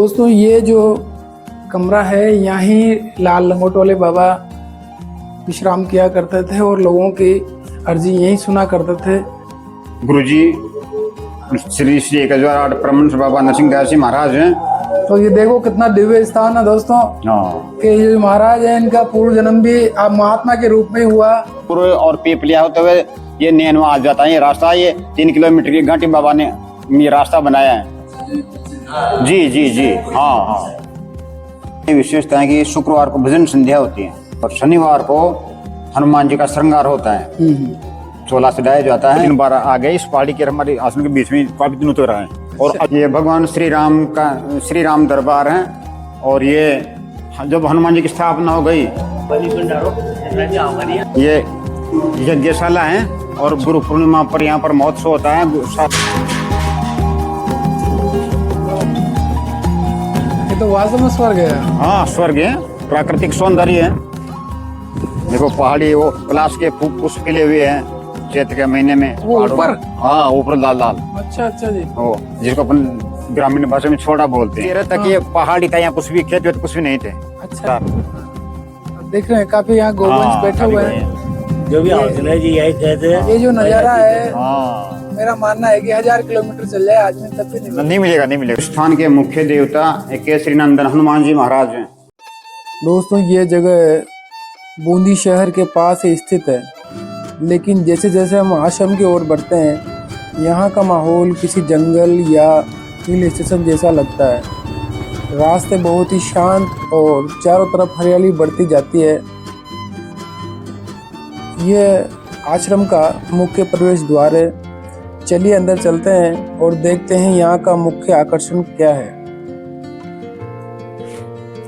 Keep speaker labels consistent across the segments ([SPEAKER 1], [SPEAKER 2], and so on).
[SPEAKER 1] दोस्तों ये जो कमरा है यहीं लाल लंगोट वाले बाबा विश्राम किया करते थे और लोगों की अर्जी यहीं सुना करते थे।
[SPEAKER 2] गुरुजी श्री श्री 1008 परमहंस बाबा नरसिंहदास जी महाराज हैं।
[SPEAKER 1] तो ये देखो कितना दिव्य स्थान है दोस्तों कि ये महाराज है, इनका पूर्व जन्म भी आप महात्मा के रूप में हुआ।
[SPEAKER 2] पूर्व और पीपलिया होते हुए ये नैनवा आ जाता है। ये रास्ता ये 3 किलोमीटर की घाटी बाबा ने ये रास्ता बनाया है। जी जी जी हाँ हाँ। ये विशेषता है कि शुक्रवार को भजन संध्या होती है और शनिवार को हनुमान जी का श्रृंगार होता है। 16 सजाया जाता है। 3 बार आ गए इस पहाड़ी के हमारे आसन के बीच में काफी दिन उतर रहा है। और ये भगवान श्री राम दरबार है। और ये जब हनुमान जी की स्थापना हो गई ये यज्ञशाला है और गुरु पूर्णिमा पर यहाँ पर महोत्सव होता है।
[SPEAKER 1] ये तो वास्तव में स्वर्ग है।
[SPEAKER 2] हाँ स्वर्ग है, प्राकृतिक सौंदर्य है। देखो पहाड़ी वो पलाश के पुष्प खिले हुए हैं चैत्र के महीने में।
[SPEAKER 1] वो ऊपर?
[SPEAKER 2] हाँ ऊपर लाल लाल।
[SPEAKER 1] अच्छा अच्छा जी।
[SPEAKER 2] ओ जिसको अपन ग्रामीण भाषा में छोड़ा बोलते हैं। तक ये पहाड़ी था, यहाँ कुछ भी खेत वेत कुछ भी नहीं थे।
[SPEAKER 1] अच्छा देख रहे हैं काफी यहाँ गोवंश बैठे हुए हैं।
[SPEAKER 3] जो भी है जी यही कहते हैं।
[SPEAKER 1] ये जो नजारा है मेरा मानना है कि 1000 किलोमीटर चल जाए आदमी तब भी
[SPEAKER 2] नहीं मिलेगा। स्थान के मुख्य देवता केसरी नंदन हनुमान जी महाराज हैं।
[SPEAKER 1] दोस्तों ये जगह बूंदी शहर के पास ही स्थित है, लेकिन जैसे जैसे हम आश्रम की ओर बढ़ते हैं यहाँ का माहौल किसी जंगल या हिल स्टेशन जैसा लगता है। रास्ते बहुत ही शांत और चारों तरफ हरियाली बढ़ती जाती है। यह आश्रम का मुख्य प्रवेश द्वार है। चलिए अंदर चलते हैं और देखते हैं यहाँ का मुख्य आकर्षण क्या है।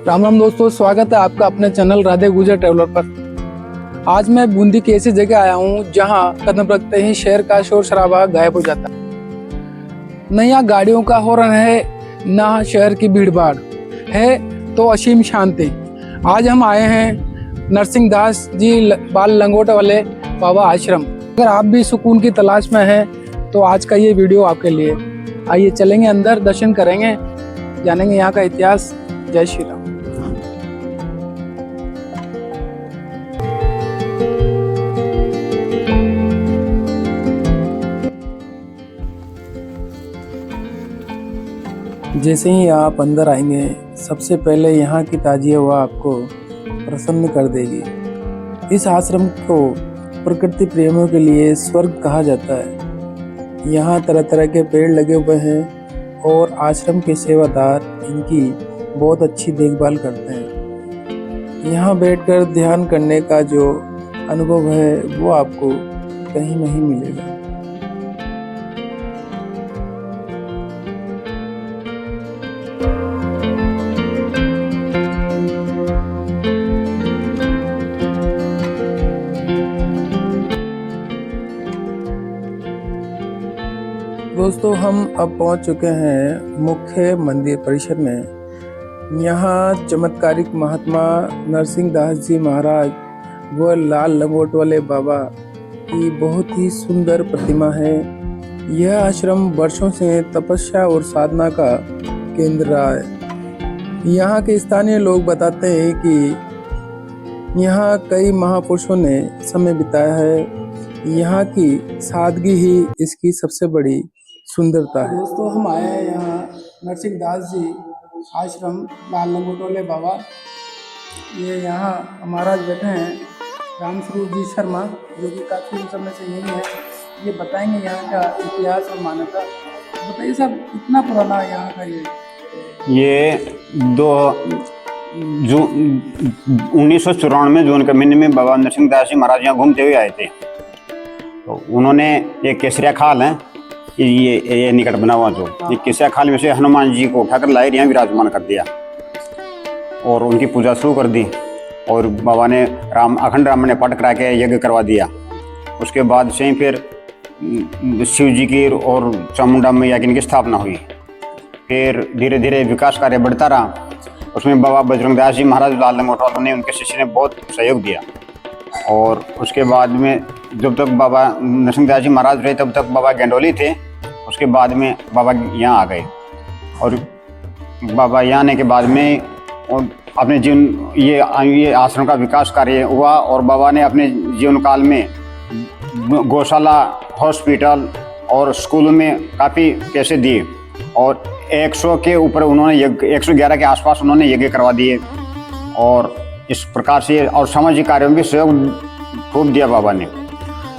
[SPEAKER 1] राम राम दोस्तों, स्वागत है आपका अपने चैनल राधे गुजर ट्रैवलर पर। आज मैं बूंदी की ऐसी जगह आया हूँ जहाँ कदम रखते ही शहर का शोर शराबा गायब हो जाता है। न यहाँ गाड़ियों का हॉर्न है, न शहर की भीड़ भाड़ है, तो असीम शांति। आज हम आए हैं नरसिंहदास जी बाल लंगोट वाले बाबा आश्रम। अगर आप भी सुकून की तलाश में हैं तो आज का ये वीडियो आपके लिए। आइए चलेंगे अंदर, दर्शन करेंगे, जानेंगे यहाँ का इतिहास। जय श्री राम। जैसे ही आप अंदर आएंगे सबसे पहले यहाँ की ताज़ी हवा आपको प्रसन्न कर देगी। इस आश्रम को प्रकृति प्रेमियों के लिए स्वर्ग कहा जाता है। यहाँ तरह तरह के पेड़ लगे हुए हैं और आश्रम के सेवादार इनकी बहुत अच्छी देखभाल करते हैं। यहाँ बैठकर ध्यान करने का जो अनुभव है वो आपको कहीं नहीं मिलेगा। दोस्तों हम अब पहुंच चुके हैं मुख्य मंदिर परिसर में। यहाँ चमत्कारिक महात्मा नरसिंहदास जी महाराज व लाल लंगोट वाले बाबा की बहुत ही सुंदर प्रतिमा है। यह आश्रम वर्षों से तपस्या और साधना का केंद्र रहा है। यहाँ के स्थानीय लोग बताते हैं कि यहाँ कई महापुरुषों ने समय बिताया है। यहाँ की सादगी ही इसकी सबसे बड़ी सुंदरता है। दोस्तों हम आए हैं यहाँ नरसिंहदास जी आश्रम लाल लंगोट वाले बाबा। ये यहाँ महाराज बैठे हैं राम स्वरूप जी शर्मा, जो कि काफ़ी समय से यही है। ये बताएंगे यहाँ का इतिहास और मान्यता। बताइए साहब, कितना पुराना है यहाँ का ये
[SPEAKER 2] 1994 में जून के महीने में बाबा नरसिंहदास जी महाराज यहाँ घूमते हुए आए थे। तो उन्होंने एक केसरिया खाल है, ये निकट बना हुआ जो ये केसरिया खाल में से हनुमान जी को उठाकर लाए यहाँ विराजमान कर दिया और उनकी पूजा शुरू कर दी। और बाबा ने अखंड राम ने पाठ करा के यज्ञ करवा दिया। उसके बाद से ही फिर शिव जी की और चामुंडा मैया की इनकी स्थापना हुई। फिर धीरे धीरे विकास कार्य बढ़ता रहा। उसमें बाबा बजरंगदास जी महाराज लाल लंगोट वालों ने उनके शिष्य ने बहुत सहयोग दिया। और उसके बाद में जब तक बाबा नरसिंहदास जी महाराज रहे तब तक बाबा गेंडोली थे। उसके बाद में बाबा यहाँ आ गए और बाबा यहाँ आने के बाद में और अपने जीवन ये आश्रम का विकास कार्य हुआ और बाबा ने अपने जीवन काल में गौशाला, हॉस्पिटल और स्कूलों में काफ़ी पैसे दिए और 100 के ऊपर उन्होंने 111 के आसपास उन्होंने यज्ञ करवा दिए और इस प्रकार से और सामाजिक कार्यों में भी सहयोग खूब दिया बाबा ने।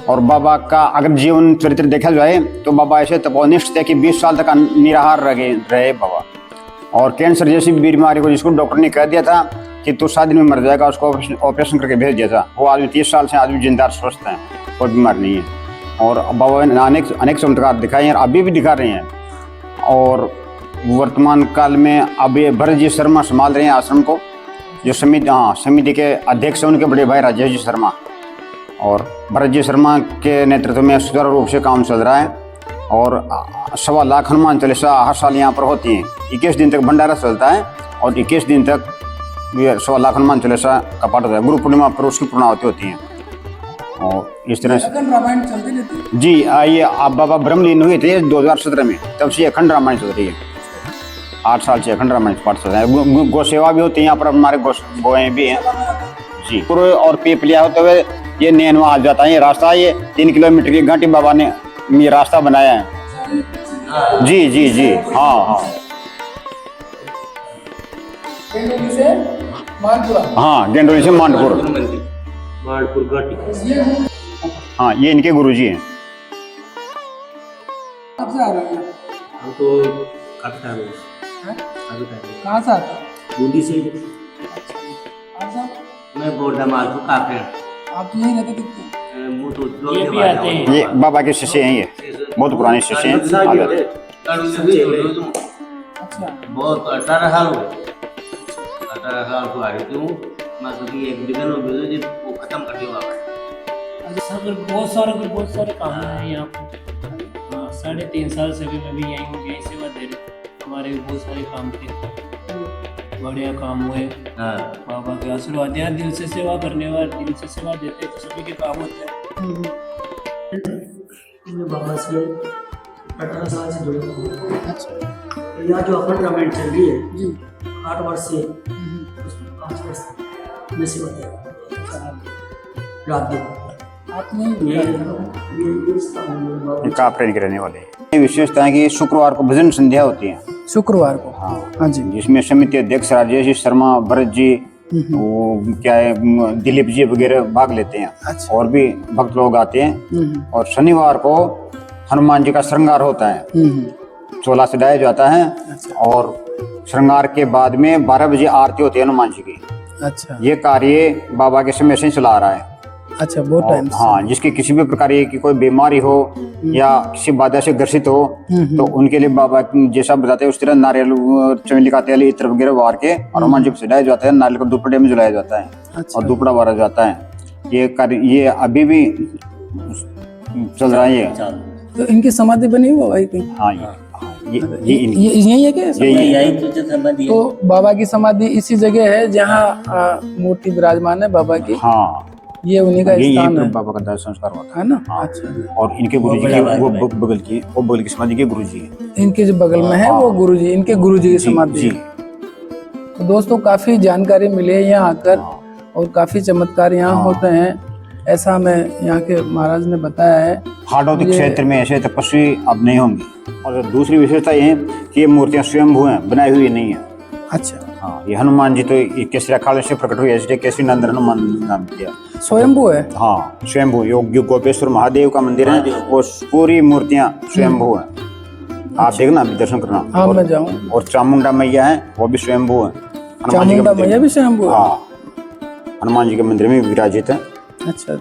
[SPEAKER 2] और बाबा का अगर जीवन चरित्र देखा जाए तो बाबा ऐसे तपोनिष्ठ थे कि 20 साल तक निराहार रहे बाबा। और कैंसर जैसी बीमारी को जिसको डॉक्टर ने कह दिया था कि तू 7 दिन में मर जाएगा, उसको ऑपरेशन करके भेज दिया था। वो आदमी 30 साल से आदमी जिंदा स्वस्थ है, कोई बीमार नहीं है। और बाबा ने अनेक चमत्कार दिखाए हैं और अभी भी दिखा रहे हैं। और वर्तमान काल में अब ये भरत जी शर्मा संभाल रहे हैं आश्रम को, जो समिति के अध्यक्ष हैं उनके बड़े भाई राजेश जी शर्मा। और भरत जी शर्मा के नेतृत्व में सुचारू रूप से काम चल रहा है और 1.25 लाख हनुमान चालीसा हर साल यहाँ पर होती हैं। 21 दिन तक भंडारा चलता है और 21 दिन तक 1.25 लाख हनुमान चालीसा का पाठ होता है। गुरु पूर्णिमा पर उसकी पूर्णाहुति होती है। और इस तरह से
[SPEAKER 1] रामायण चलती रहती
[SPEAKER 2] जी ये आप बाबा ब्रह्मलीन हुए थे 2017 में, तब से अखंड रामायण चल रही है। 8 साल से अखंड रामायण पाठ चल रहा है। गौ सेवा भी होती है यहाँ पर, हमारे गोएँ भी हैं जी। और पीपलिया होते हुए ये नैनवा आ जाता है। ये रास्ता ये 3 किलोमीटर की घाटी बाबा ने ये रास्ता बनाया है। जी जी जी हाँ।
[SPEAKER 1] गेंडोली से मानपुरा।
[SPEAKER 2] हाँ गेंडोली से मानपुर। हाँ ये इनके गुरुजी हैं।
[SPEAKER 1] कब से आ रहे हैं?
[SPEAKER 3] हम तो काफी टाइम
[SPEAKER 1] कहाँ से आते हैं?
[SPEAKER 3] बूंदी से।
[SPEAKER 1] आप साहब?
[SPEAKER 3] मैं बोर्डा मालपुर काफी।
[SPEAKER 1] आप तो यहीं रहते कितने?
[SPEAKER 3] वो तो ये भी आते हैं।
[SPEAKER 2] ये बाबा के शिष्य हैं, ये बहुत पुराने शिष्य हैं।
[SPEAKER 1] अच्छा
[SPEAKER 3] बहुत 18 साल हो गए। 18 साल को आ रही हूँ मैं कभी एक बिगन हो गए वो खत्म कर दिया बाबा।
[SPEAKER 4] सर बहुत सारे काम हैं यहाँ पर। हाँ 3.5 साल से भी मैं भी यहीं हूँ, यहीं सेवा दे रही। हमारे भी बहुत सारे काम थे, बढ़िया काम हुए।
[SPEAKER 3] हाँ
[SPEAKER 4] बाबा के आशीर्वाद यार, दिल से सेवा करने वाले दिल से सेवा देते तो सभी के काम होते हैं। मैं बाबा से 18 साल से जुड़ा हूँ। अच्छा यहाँ जो अखंड रामायण चल रही है जी 8 वर्ष से 5 वर्ष मैं सेवा दे रहा हूँ रात दिन।
[SPEAKER 2] काफरे के रहने वाले हैं। विशेषता है कि शुक्रवार को भजन संध्या होती है।
[SPEAKER 1] शुक्रवार को? हाँ जी।
[SPEAKER 2] जिसमें समिति अध्यक्ष राजेश जी शर्मा, भरत जी, वो क्या है दिलीप जी वगैरह भाग लेते हैं।
[SPEAKER 1] अच्छा।
[SPEAKER 2] और भी भक्त लोग आते हैं। और शनिवार को हनुमान जी का श्रृंगार होता है, 16 सजाया जाता है।
[SPEAKER 1] अच्छा।
[SPEAKER 2] और श्रृंगार के बाद में 12 बजे आरती होती है हनुमान जी की।
[SPEAKER 1] अच्छा
[SPEAKER 2] ये कार्य बाबा के समय से चला आ रहा है।
[SPEAKER 1] अच्छा बहुत टाइम से।
[SPEAKER 2] हाँ जिसकी किसी भी प्रकार की कोई बीमारी हो या किसी बाधा से ग्रसित हो तो उनके लिए बाबा जैसा बताते हैं उस तरह नारियल, चमेली का तेल, इत्र वगैरह वार के हनुमान जी को सजाया जाता है। नारियल को दुपड़े में जलाया जाता है।
[SPEAKER 1] अच्छा।
[SPEAKER 2] और दुपड़ा वारा जाता है। ये कार्य ये अभी भी चल रहा है।
[SPEAKER 1] तो इनकी समाधि बनी हुई बाबा की?
[SPEAKER 2] हाँ ये
[SPEAKER 1] यही है क्या?
[SPEAKER 3] यही तो संबंधी।
[SPEAKER 1] तो बाबा की समाधि इसी जगह है जहाँ मूर्ति विराजमान है बाबा की?
[SPEAKER 2] हाँ
[SPEAKER 1] ये उन्हीं का स्थान है।
[SPEAKER 2] बाबा का दाह संस्कार होता
[SPEAKER 1] है ना?
[SPEAKER 2] हाँ।
[SPEAKER 1] अच्छा।
[SPEAKER 2] और इनके गुरुजी की वो बगल की समाधि के गुरुजी है।
[SPEAKER 1] इनके जो बगल में है वो गुरुजी, इनके गुरुजी की समाधि
[SPEAKER 2] जी।
[SPEAKER 1] तो दोस्तों काफी जानकारी मिली है यहाँ आकर और काफी चमत्कार यहाँ होते हैं, ऐसा हमें यहाँ के महाराज ने बताया है।
[SPEAKER 2] हाड़ौती क्षेत्र में ऐसे तपस्वी अब नहीं होंगे। और दूसरी विशेषता ये है कि ये मूर्तियां स्वयंभू हैं, बनाई हुई नहीं है।
[SPEAKER 1] अच्छा।
[SPEAKER 2] हाँ ये हनुमान जी तो ये केसरिया खाल से प्रकट हुए, इसलिए केसरी नंदन हनुमान नाम दिया।
[SPEAKER 1] स्वयंभू है?
[SPEAKER 2] हाँ स्वयंभू। योग्य गोपेश्वर महादेव का मंदिर है, वो पूरी मूर्तियां स्वयंभू है। आप देखना अभी दर्शन करना।
[SPEAKER 1] हाँ मैं जाऊँ।
[SPEAKER 2] और चामुंडा मैया है वो भी स्वयंभू है।
[SPEAKER 1] चामुंडा मैया भी स्वयंभू है?
[SPEAKER 2] हाँ हनुमान जी के मंदिर में विराजित है।
[SPEAKER 1] अच्छा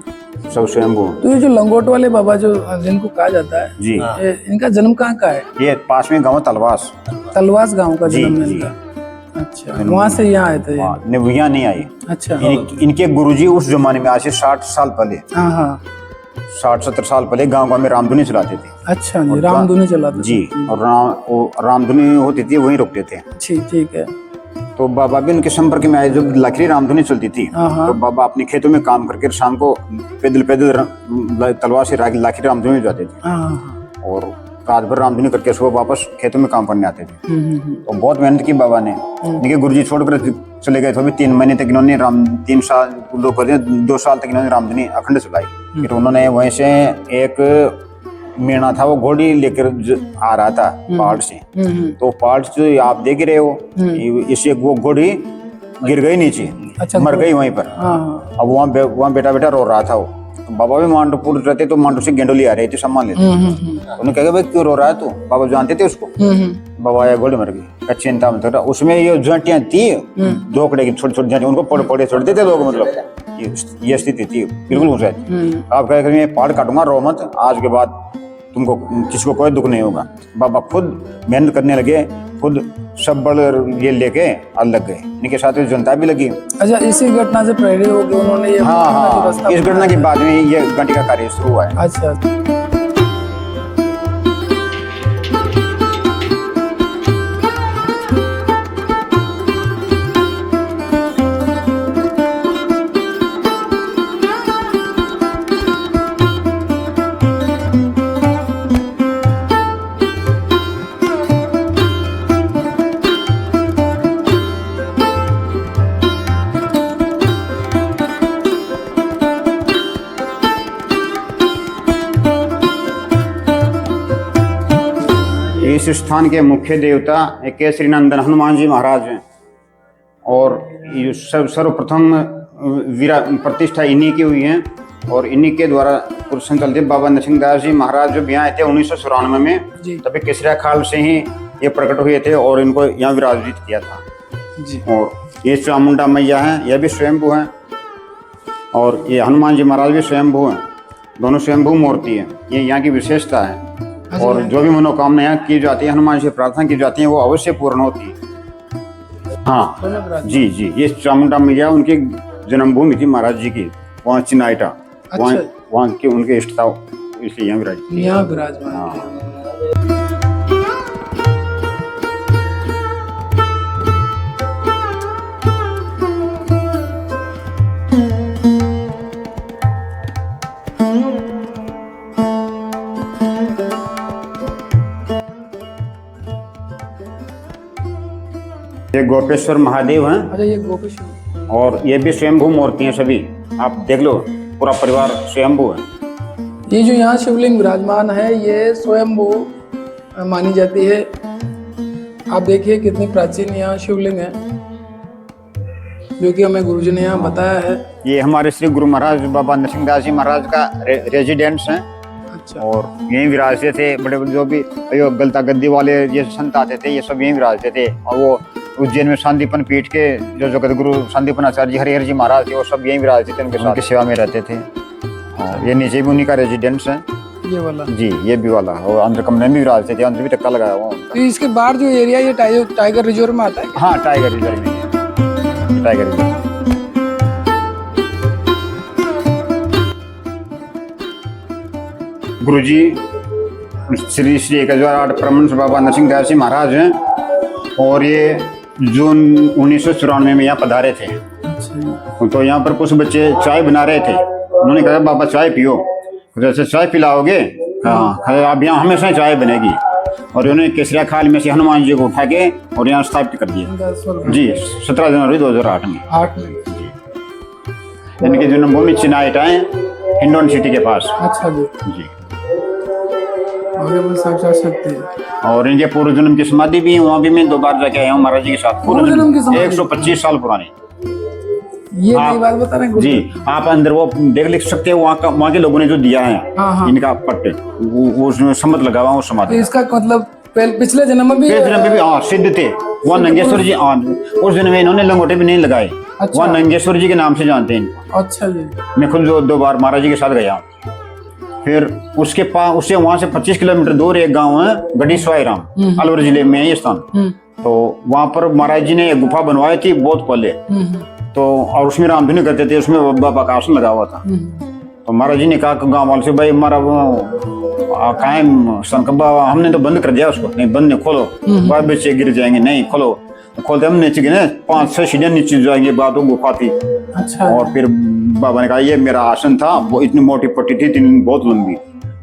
[SPEAKER 2] सब स्वयंभू।
[SPEAKER 1] तो ये जो लंगोट वाले बाबा जो जिनको कहा जाता है
[SPEAKER 2] जी
[SPEAKER 1] इनका जन्म कहाँ का है?
[SPEAKER 2] ये पास में गाँव तलवास।
[SPEAKER 1] तलवास गांव का जन्म है
[SPEAKER 2] जी।
[SPEAKER 1] इनका? अच्छा वहाँ से यहाँ आए थे ये?
[SPEAKER 2] यहाँ नहीं आए।
[SPEAKER 1] अच्छा।
[SPEAKER 2] इनके गुरुजी उस जमाने में आज से 60 साल पहले,
[SPEAKER 1] हाँ हाँ
[SPEAKER 2] 60-70 साल पहले गांव में रामधुनी चलाते थे।
[SPEAKER 1] अच्छा जी, रामधुनी चलाते
[SPEAKER 2] जी। और रामधुनी होती थी वहीं रुकते थे।
[SPEAKER 1] ठीक है।
[SPEAKER 2] तो बाबा भी उनके संपर्क में आए जब लाखरी रामधुनी चलती थी।
[SPEAKER 1] हाँ।
[SPEAKER 2] तो बाबा अपने खेतों में काम करके शाम को पैदल तलवार से लाखरी रामधुनी जाते थे।
[SPEAKER 1] हाँ।
[SPEAKER 2] और रात भर रामधुनी करके सुबह वापस खेतों में काम करने आते थे। तो बहुत मेहनत की बाबा ने, देखिए गुरुजी छोड़कर चले गए थे, अभी 3 महीने तक इन्होंने 2 साल तक इन्होंने रामधुनी अखंड चलाई। फिर उन्होंने वहीं से एक मेना था, वो घोड़ी लेकर आ रहा था पहाड़ से, तो पहाड़ से आप देख रहे हो, इससे वो घोड़ी गिर गई नीचे,
[SPEAKER 1] अच्छा,
[SPEAKER 2] मर गई वहीं पर। अब वहाँ बेटा बेटा रो रहा था वो। तो बाबा भी मांडूपुर रहते, तो मांडू से गेंडोली आ रही थी, सम्मान लेते। उन्होंने कहा भाई क्यों रो रहा है तू? बाबा जानते थे उसको। बाबा आया, घोड़ी मर गई, चिंता मत कर। उसमें ये झांटियां थी, धोकड़े की छोटी छोटी झांटियां, उनको पड़े छोड़ देते लोग, मतलब ये स्थिति थी बिल्कुल उस। आप कह मैं पहाड़ काटूंगा, रो मत, आज के बाद तुमको किसी को कोई दुख नहीं होगा। बाबा खुद मेहनत करने लगे, खुद सब बड़ ये लेके लग गए, इनके साथ जनता भी लगी।
[SPEAKER 1] अच्छा, इसी घटना से प्रेरित होकर उन्होंने ये
[SPEAKER 2] हाँ, इस घटना के बाद में ये घंटी का कार्य शुरू हुआ है।
[SPEAKER 1] अच्छा,
[SPEAKER 2] इस स्थान के मुख्य देवता केसरी नंदन हनुमान जी महाराज हैं, और ये सर्वप्रथम प्रतिष्ठा इन्हीं की हुई है, और इन्हीं के द्वारा संचालित बाबा नरसिंह दास जी महाराज जब यहाँ आए थे 1994 में, तभी केसरिया खाल से ही ये प्रकट हुए थे और इनको यहाँ विराजित किया था जी। और ये चामुंडा मैया है, यह भी स्वयंभू है, और ये हनुमान जी महाराज भी स्वयंभू हैं, दोनों स्वयंभू मूर्ति है। ये यहाँ की विशेषता है, और जो भी मनोकामनाएं की जाती है, हनुमान से प्रार्थना की जाती है, वो अवश्य पूर्ण होती है। हाँ जी जी, ये चामुंडा मैया उनकी जन्मभूमि थी महाराज जी की, वहाँ चिनाइटा, वहाँ के उनके इष्ट था, इसलिए यहाँ विराजमान। ये गोपेश्वर महादेव हैं।
[SPEAKER 1] अच्छा, ये गोपेश्वर,
[SPEAKER 2] और ये भी स्वयंभू मूर्ति हैं सभी, आप देख लो, पूरा परिवार स्वयंभू है।
[SPEAKER 1] ये जो यहाँ शिवलिंग विराजमान है, ये स्वयंभू मानी जाती है। आप देखिए कितनी प्राचीन यहाँ शिवलिंग है, जो कि हमें गुरुजी ने यहाँ बताया है।
[SPEAKER 2] ये हमारे श्री गुरु महाराज बाबा नरसिंह दास जी महाराज का रेजिडेंस है।
[SPEAKER 1] अच्छा,
[SPEAKER 2] और यहीं विराजते थे, बड़े बड़े जो भी गलता गद्दी वाले ये संत आते थे, ये सब यहीं विराजते थे। और वो उज्जैन में शांतिपन पीठ के जो जगत गुरु शांतिपन आचार्य जी हरिहर जी महाराज थे, वो सब यहीं विराजते थे, उनके साथ सेवा में रहते थे। और ये नीचे भी उन्हीं का रेजिडेंस है, ये वाला जी, ये भी वाला। और अंदर कमरे में विराजते थे, अंदर भी तख्ता लगाया हुआ।
[SPEAKER 1] तो इसके बाहर जो एरिया, ये टाइगर रिजर्व में आता है?
[SPEAKER 2] हाँ, टाइगर रिजर्व में, टाइगर रिजर्व। गुरुजी श्री श्री 1008 परमहंस बाबा नरसिंह दास जी महाराज हैं, और ये जून 1994 में यहाँ पधारे थे। तो यहाँ पर कुछ बच्चे चाय बना रहे थे, उन्होंने कहा बाबा चाय पियो, जैसे चाय पिलाओगे? हाँ, अब यहाँ हमेशा चाय बनेगी। और उन्होंने केसरिया खाल में से हनुमान जी को उठा के और यहाँ स्थापित कर दिया जी, 17 जनवरी 2008 में। इनकी जन्मभूमि चिनाइटा है, हिंडौन सिटी के पास।
[SPEAKER 1] अच्छा जी। साक्षात शक्ति है।
[SPEAKER 2] और इनके पूर्व जन्म की समाधि भी है, वहाँ भी मैं 2 बार जाके आया हूँ महाराज जी के साथ।
[SPEAKER 1] पूर्व जन्म की समाधि
[SPEAKER 2] 125 साल पुरानी।
[SPEAKER 1] ये बात बता रहे हैं
[SPEAKER 2] जी, आप अंदर वो लिख सकते हैं, वहाँ के लोगों ने जो दिया है।
[SPEAKER 1] हाँ।
[SPEAKER 2] इनका पट्टे वो उसमें सम्मत लगा हुआ, वो समाधि।
[SPEAKER 1] इसका मतलब पिछले जन्म में भी
[SPEAKER 2] सिद्ध थे। वहाँ नंगेश्वर जी, उस जन्म में इन्होंने लंगोटे भी नहीं लगाए।
[SPEAKER 1] अच्छा।
[SPEAKER 2] वहाँ नंगेश्वर जी के नाम से जानते हैं इनको।
[SPEAKER 1] अच्छा जी।
[SPEAKER 2] मैं खुद 2 बार महाराज जी के साथ गया हूँ। फिर उसके पास, उससे वहाँ से 25 किलोमीटर दूर एक गांव है गढ़ी स्वाईराम, अलवर जिले में है ये स्थान। तो वहाँ पर महाराज जी ने एक गुफा बनवाई थी बहुत पहले। तो और उसमें रामधुनी करते थे, उसमें बाबा का आसन लगा हुआ था। तो महाराज जी ने कहा गाँव वाले से, भाई हमारा कायम संकबा, हमने तो बंद कर दिया उसको। नहीं, बंद नहीं, खोलो, बाद बच्चे गिर जाएंगे। नहीं खोलो, खोलते हम नीचे गिरे, 5-6 सीढ़ियाँ नीचे जाएंगे, बाद वो गुफा थी।
[SPEAKER 1] अच्छा।
[SPEAKER 2] और फिर बाबा ने कहा ये मेरा आसन था, वो इतनी मोटी पट्टी थी, बहुत लंबी।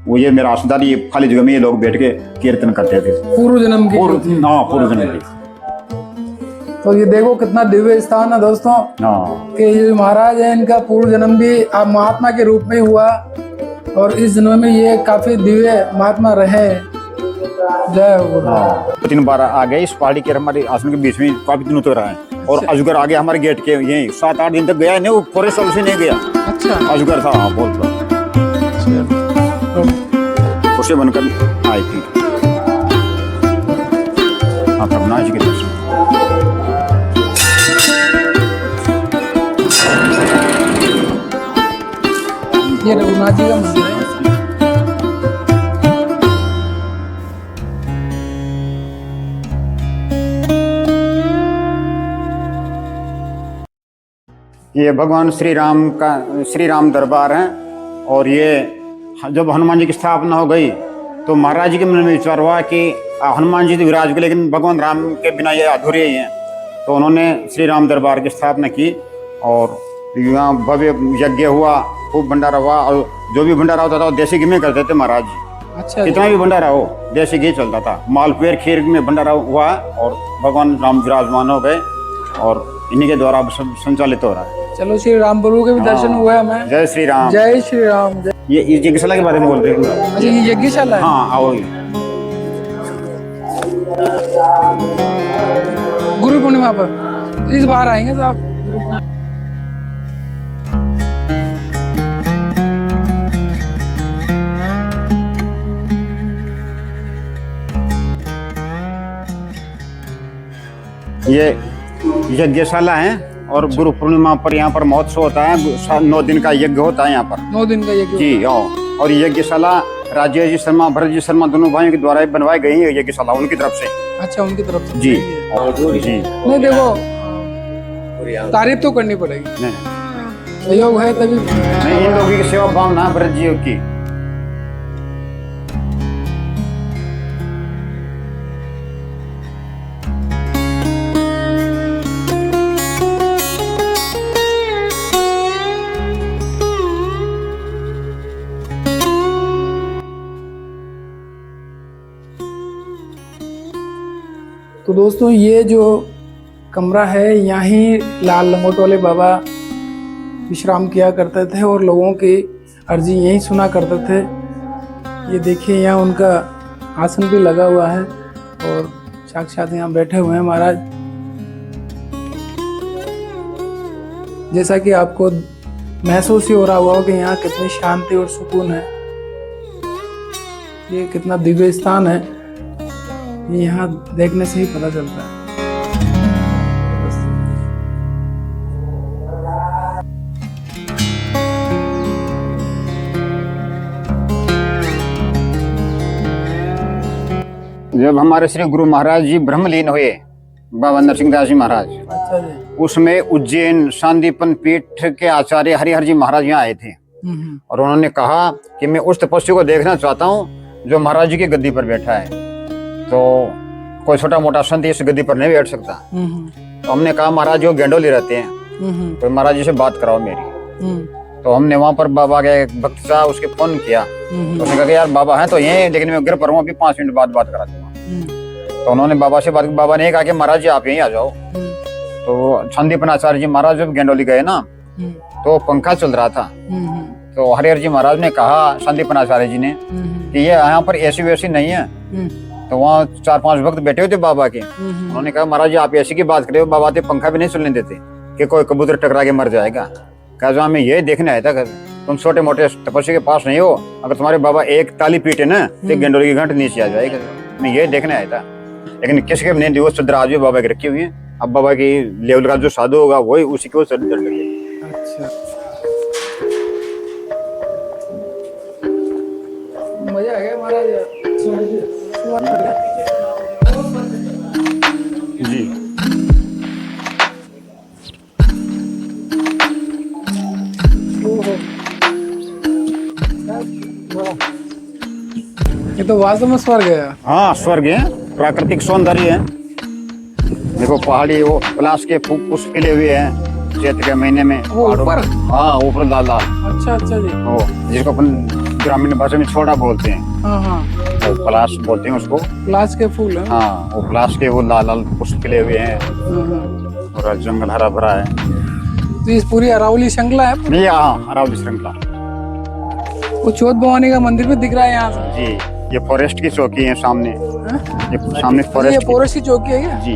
[SPEAKER 2] वो ये मेरा आसदार, ये खाली जगह में ये लोग बैठ के कीर्तन करते थे।
[SPEAKER 1] पूर्व जन्म की।
[SPEAKER 2] हाँ, पूर्व जन्म की।
[SPEAKER 1] तो ये देखो कितना दिव्य स्थान है दोस्तों,
[SPEAKER 2] हाँ,
[SPEAKER 1] कि ये महाराज है, इनका पूर्व जन्म भी आप महात्मा के रूप में हुआ और इस जन्म में ये काफी दिव्य महात्मा रहे। जय हो गुरु।
[SPEAKER 2] हाँ, 3 बार आ गए इस पहाड़ी के हमारे आश्रम के बीच में, काफी दिनों तक रहा है। और अजगर आ गया हमारे गेट के, यही 7-8 दिन तक गया नहीं, वो पूरे साल से नहीं गया।
[SPEAKER 1] अच्छा,
[SPEAKER 2] अजगर था। हाँ, बहुत बड़ा उसे बनकर आई थी। हाँ, प्रभुनाथ जी के दर्शन।
[SPEAKER 1] ये रघुनाथ जी का मंदिर है।
[SPEAKER 2] ये भगवान श्री राम का श्री राम दरबार है। और ये जब हनुमान जी की स्थापना हो गई तो महाराज जी के मन में विचार हुआ कि हनुमान जी तो विराज के, लेकिन भगवान राम के बिना ये अधूरे ही हैं। तो उन्होंने श्री राम दरबार की स्थापना की और यहाँ भव्य यज्ञ हुआ, खूब भंडारा हुआ। और जो भी भंडारा होता था वो देसी घी में करते थे महाराज जी।
[SPEAKER 1] अच्छा,
[SPEAKER 2] कितना भी भंडारा हो देसी घी चलता था। मालपुएर खीर में भंडारा हुआ और भगवान राम विराजमान हो गए और इन्हीं के द्वारा सब संचालित हो रहा है।
[SPEAKER 1] चलो श्री राम प्रभु के भी दर्शन हुए हमें।
[SPEAKER 2] जय श्री राम।
[SPEAKER 1] जय श्री राम।
[SPEAKER 2] ये यज्ञशाला के बारे में बोल रहे हैं।
[SPEAKER 1] अच्छा, ये यज्ञशाला है।
[SPEAKER 2] हाँ, आओ।
[SPEAKER 1] गुरु पूर्णिमा पर इस बार आएंगे साहब।
[SPEAKER 2] ये यज्ञशाला है और गुरु पूर्णिमा पर यहाँ पर महोत्सव होता है। 9 दिन का यज्ञ होता है यहाँ पर।
[SPEAKER 1] 9 दिन का यज्ञ
[SPEAKER 2] जी। और ये यज्ञशाला राजेश जी शर्मा, भरत जी शर्मा दोनों भाइयों के द्वारा बनवाई गई है यज्ञशाला, उनकी तरफ से।
[SPEAKER 1] अच्छा, उनकी तरफ से।
[SPEAKER 2] जी।
[SPEAKER 1] जी। नहीं देखो, तारीफ तो करनी पड़ेगी।
[SPEAKER 2] नहीं,
[SPEAKER 1] सहयोग है तभी।
[SPEAKER 2] नहीं, इन लोगों की सेवा भावना भरत जी की।
[SPEAKER 1] तो दोस्तों, ये जो कमरा है, यहाँ ही लाल लंगोट वाले बाबा विश्राम किया करते थे और लोगों की अर्जी यहीं सुना करते थे। ये देखिए, यहाँ उनका आसन भी लगा हुआ है और साक्षात यहाँ बैठे हुए हैं महाराज। जैसा कि आपको महसूस ही हो रहा होगा कि यहाँ कितनी शांति और सुकून है। ये कितना दिव्य स्थान है, ये यहाँ देखने से ही पता चलता है।
[SPEAKER 2] जब हमारे श्री गुरु महाराज जी ब्रह्मलीन हुए, बाबा नरसिंह दास जी महाराज,
[SPEAKER 1] अच्छा जी।
[SPEAKER 2] उसमें उज्जैन शांतिपन पीठ के आचार्य हरिहर जी महाराज यहाँ आए थे। और उन्होंने कहा कि मैं उस तपस्वी को देखना चाहता हूँ जो महाराज जी की गद्दी पर बैठा है। तो कोई छोटा मोटा संत इस गद्दी पर नहीं बैठ सकता। तो हमने कहा महाराज जो गेंडोली रहते हैं तो महाराज जी से बात कराओ मेरी। तो हमने वहाँ पर बाबा के एक भक्त था, उसके फोन किया। तो उसने कहा कि यार बाबा है तो यही, लेकिन मैं घर पर हूँ, अभी 5 मिनट बाद बात करा दूंगा। तो उन्होंने बाबा से बात की। बाबा ने कहा कि महाराज जी आप यहीं आ जाओ। तो शांतिपन आचार्य जी महाराज जब गेंडोली गए ना तो पंखा चल रहा था। तो हरिहर जी महाराज ने कहा शांतिपन आचार्य जी ने कि ये यहाँ पर एसी वैसी नहीं है। तो वहाँ 4-5 भक्त बैठे हुए थे बाबा के। उन्होंने कहा महाराज जी आप एसी की बात करे हो, बाबा तो पंखा भी नहीं चलने देते कि कोई कबूतर टकरा के मर जाएगा। कहा हमें ये देखने आया था, तुम छोटे मोटे तपस्वी के पास नहीं हो, अगर तुम्हारे बाबा एक ताली पीटे ना तो गेंडोली की घंट नीचे आ जाएगा। मैं ये देखने आया था, लेकिन किसी के नहीं दिवस चद्र आज भी बाबा की रखी हुई है। अब बाबा की लेवल का जो साधु होगा वही उसी को चल लगेगी।
[SPEAKER 1] अच्छा, मजा आ गया महाराज
[SPEAKER 2] जी।
[SPEAKER 1] ये तो वास्तव में स्वर्ग है।
[SPEAKER 2] हाँ, स्वर्ग है, प्राकृतिक सौंदर्य है। देखो पहाड़ी वो पलाश के पुष्प खिले हुए हैं चैत्र के महीने में।
[SPEAKER 1] वो ऊपर?
[SPEAKER 2] हाँ, ऊपर लाल लाल।
[SPEAKER 1] अच्छा अच्छा जी।
[SPEAKER 2] वो जिसको अपन ग्रामीण भाषा में छोड़ा बोलते हैं,
[SPEAKER 1] हाँ हाँ,
[SPEAKER 2] तो पलाश बोलते हैं उसको।
[SPEAKER 1] प्लास के फूल है।
[SPEAKER 2] हाँ, वो पलाश के वो लाल लाल पुष्प खिले हुए हैं और जंगल हरा भरा है।
[SPEAKER 1] तो इस पूरी अरावली श्रृंखला है।
[SPEAKER 2] ये हाँ, अरावली श्रृंखला।
[SPEAKER 1] वो चौथ भवानी का मंदिर भी दिख रहा है यहाँ से।
[SPEAKER 2] जी, ये फॉरेस्ट की चौकी है सामने। ये सामने
[SPEAKER 1] ये
[SPEAKER 2] फॉरेस्ट
[SPEAKER 1] फॉरेस्ट की चौकी है क्या?
[SPEAKER 2] जी,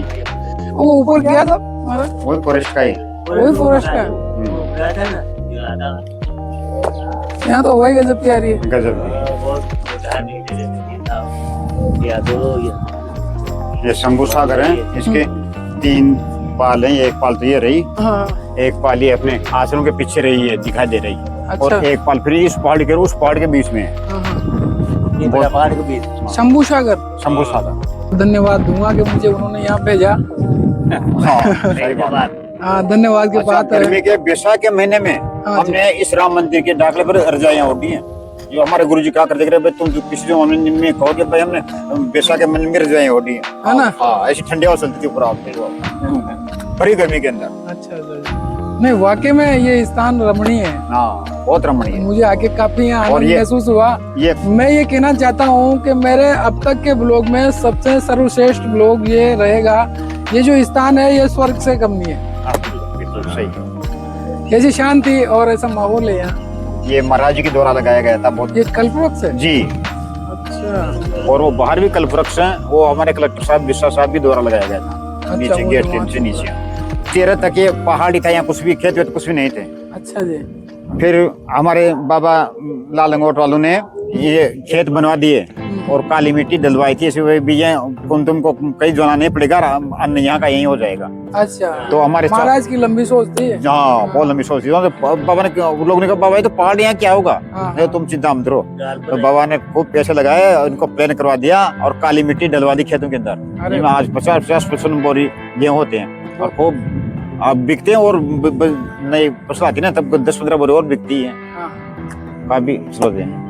[SPEAKER 1] वो ऊपर क्या था महाराज?
[SPEAKER 2] वही फॉरेस्ट का ही।
[SPEAKER 1] वही फॉरेस्ट का है।
[SPEAKER 4] गया था ना, ये आधा
[SPEAKER 1] यहाँ तो हवाई गजब की आ रही है।
[SPEAKER 2] गजब की।
[SPEAKER 4] बहुत उधार नहीं दे रहे थे। या तो
[SPEAKER 2] ये शंभू सागर है, इसके 3 पाल हैं। एक पाल तो ये रही,
[SPEAKER 1] हाँ,
[SPEAKER 2] एक पाल ये अपने आश्रम के पीछे रही है, दिखाई दे रही है।
[SPEAKER 1] अच्छा।
[SPEAKER 2] और एक पाल फिर इस पहाड़ के उस पहाड़ के बीच में है।
[SPEAKER 1] हाँ, हाँ।
[SPEAKER 4] ये बड़ा पहाड़ के बीच।
[SPEAKER 1] शंभू सागर।
[SPEAKER 2] शंभू सागर।
[SPEAKER 1] धन्यवाद दूंगा कि मुझे उन्होंने यहाँ भेजा।
[SPEAKER 2] हाँ, सही बात।
[SPEAKER 1] हाँ, धन्यवाद की
[SPEAKER 2] अच्छा,
[SPEAKER 1] बात
[SPEAKER 2] गर्मी
[SPEAKER 1] है।
[SPEAKER 2] के बैसाख के महीने में
[SPEAKER 1] हाँ जी।
[SPEAKER 2] हमने इस राम मंदिर के डाकले पर रजाइयाँ ओढ़ी हैं। जो हमारे गुरु जी कहा करते थे, भाई तुम किसी जो में कहो कि भाई हमने बैसाख के महीने में रजाइयाँ ओढ़ी हैं।
[SPEAKER 1] है ना?
[SPEAKER 2] हाँ, ऐसी ठंडी हवा चलती थी ऊपर बड़ी गर्मी के अंदर।
[SPEAKER 1] अच्छा अच्छा। नहीं, वाकई में ये स्थान रमणीय है।
[SPEAKER 2] हाँ, बहुत रमणीय।
[SPEAKER 1] मुझे आके काफी यहाँ
[SPEAKER 2] और
[SPEAKER 1] आनंद
[SPEAKER 2] ये-
[SPEAKER 1] महसूस हुआ।
[SPEAKER 2] ये
[SPEAKER 1] मैं ये कहना चाहता हूँ कि मेरे अब तक के ब्लॉग में सबसे सर्वश्रेष्ठ ब्लॉग ये रहेगा। ये जो स्थान है ये स्वर्ग से कम नहीं है।
[SPEAKER 2] बिल्कुल सही।
[SPEAKER 1] ऐसी शांति और ऐसा माहौल है यहाँ।
[SPEAKER 2] ये महाराज जी के द्वारा लगाया गया था बहुत।
[SPEAKER 1] ये कल्पवृक्ष है।
[SPEAKER 2] जी,
[SPEAKER 1] अच्छा
[SPEAKER 2] और वो बाहर भी कल्पवृक्ष हैं, वो हमारे कलेक्टर साहब विश्वास साहब भी द्वारा लगाया गया था। नीचे
[SPEAKER 1] वो
[SPEAKER 2] गेट
[SPEAKER 1] जो
[SPEAKER 2] के
[SPEAKER 1] वहाँ-
[SPEAKER 2] से नीचे 13 तक ये पहाड़ी था, यहाँ कुछ भी खेत वेत कुछ भी नहीं थे।
[SPEAKER 1] अच्छा जी।
[SPEAKER 2] फिर हमारे बाबा लाल लंगोट वालों ने ये खेत बनवा दिए और काली मिट्टी डलवाई थी। ऐसे बीजे तुमको कहीं जाना नहीं पड़ेगा, अन्न यहाँ का यही हो जाएगा।
[SPEAKER 1] अच्छा,
[SPEAKER 2] तो हमारे
[SPEAKER 1] महाराज की लंबी सोच थी।
[SPEAKER 2] हाँ, बहुत लंबी सोच थी। तो बाबा ने, लोगों ने कहा बाबा ये तो पहाड़ यहाँ क्या होगा,
[SPEAKER 1] हाँ।
[SPEAKER 2] नहीं, तुम चिंता मत करो। तो बाबा ने खूब पैसे लगाए और इनको प्लान करवा दिया और काली मिट्टी डलवा दी खेतों के अंदर।
[SPEAKER 1] अरे
[SPEAKER 2] जिसमें आज 50-50% बोरी गेहूं होते हैं और खूब अब बिकते हैं। और नई फसल आती है ना, तब 10-15 बोरी और बिकती है।
[SPEAKER 1] हाँ।
[SPEAKER 2] काफी स्रोत है।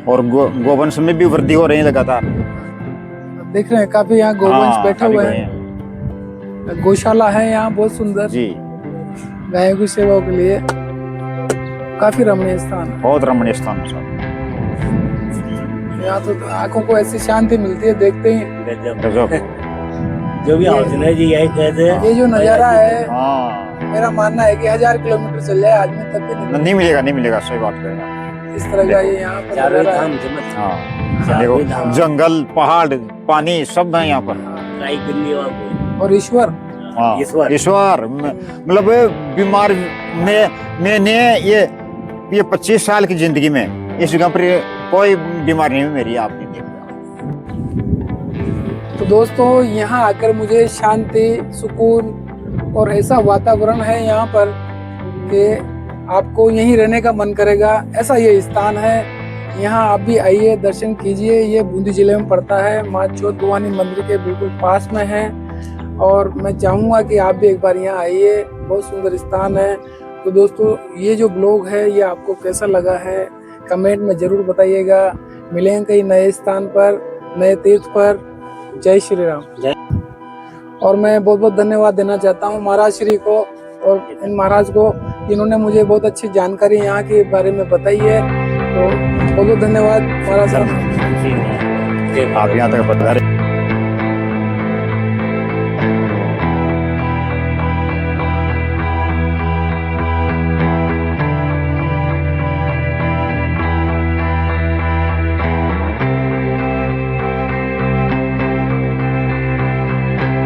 [SPEAKER 2] और गोवंश में भी वृद्धि हो रही है लगातार।
[SPEAKER 1] देख रहे हैं काफी यहाँ गोवंश
[SPEAKER 2] हाँ,
[SPEAKER 1] बैठे
[SPEAKER 2] काफी
[SPEAKER 1] हुए
[SPEAKER 2] बड़े
[SPEAKER 1] हैं। गौशाला है यहाँ बहुत सुंदर,
[SPEAKER 2] जी,
[SPEAKER 1] गायों की सेवा के लिए काफी रमणीय स्थान है।
[SPEAKER 2] बहुत रमणीय स्थान है।
[SPEAKER 1] यहाँ तो आंखों को ऐसी शांति मिलती है देखते ही।
[SPEAKER 2] गजब।
[SPEAKER 4] जो भी हौसला जी यही कहते हैं।
[SPEAKER 1] ये जो नजारा है,
[SPEAKER 2] हाँ,
[SPEAKER 1] मेरा मानना है कि 1000 किलोमीटर चल जाए आदमी तब भी नहीं
[SPEAKER 2] नहीं मिलेगा, नहीं मिलेगा, सही बात करेगा।
[SPEAKER 1] इस तरह का ये यहाँ पर
[SPEAKER 4] चारों
[SPEAKER 1] नजारा
[SPEAKER 4] धाम
[SPEAKER 1] है।
[SPEAKER 4] जमत
[SPEAKER 2] हाँ, देखो जंगल पहाड़ पानी सब है यहाँ पर।
[SPEAKER 4] ट्राई कर लिया आपको।
[SPEAKER 1] और ईश्वर,
[SPEAKER 2] हाँ,
[SPEAKER 4] ईश्वर।
[SPEAKER 2] ईश्वर मतलब बीमार मैंने ये 25 साल की जिंदगी में इस जगह पर कोई बीमारी नहीं हुई मेरी, आपने देखा।
[SPEAKER 1] तो दोस्तों यहाँ आकर मुझे शांति, सुकून और ऐसा वातावरण है यहाँ पर कि आपको यहीं रहने का मन करेगा। ऐसा ये स्थान है। यहाँ आप भी आइए, दर्शन कीजिए। ये बूंदी जिले में पड़ता है, माँ चौथ भवानी मंदिर के बिल्कुल पास में है। और मैं चाहूँगा कि आप भी एक बार यहाँ आइए, बहुत सुंदर स्थान है। तो दोस्तों ये जो ब्लॉग है ये आपको कैसा लगा है कमेंट में ज़रूर बताइएगा। मिलेंगे कई नए स्थान पर, नए तीर्थ पर। जय श्री राम। और मैं बहुत बहुत धन्यवाद देना चाहता हूँ महाराज श्री को और इन महाराज को, इन्होंने मुझे बहुत अच्छी जानकारी यहाँ के बारे में बताई है। तो बहुत बहुत धन्यवाद महाराज साहब।
[SPEAKER 2] आप यहाँ तक पधारे।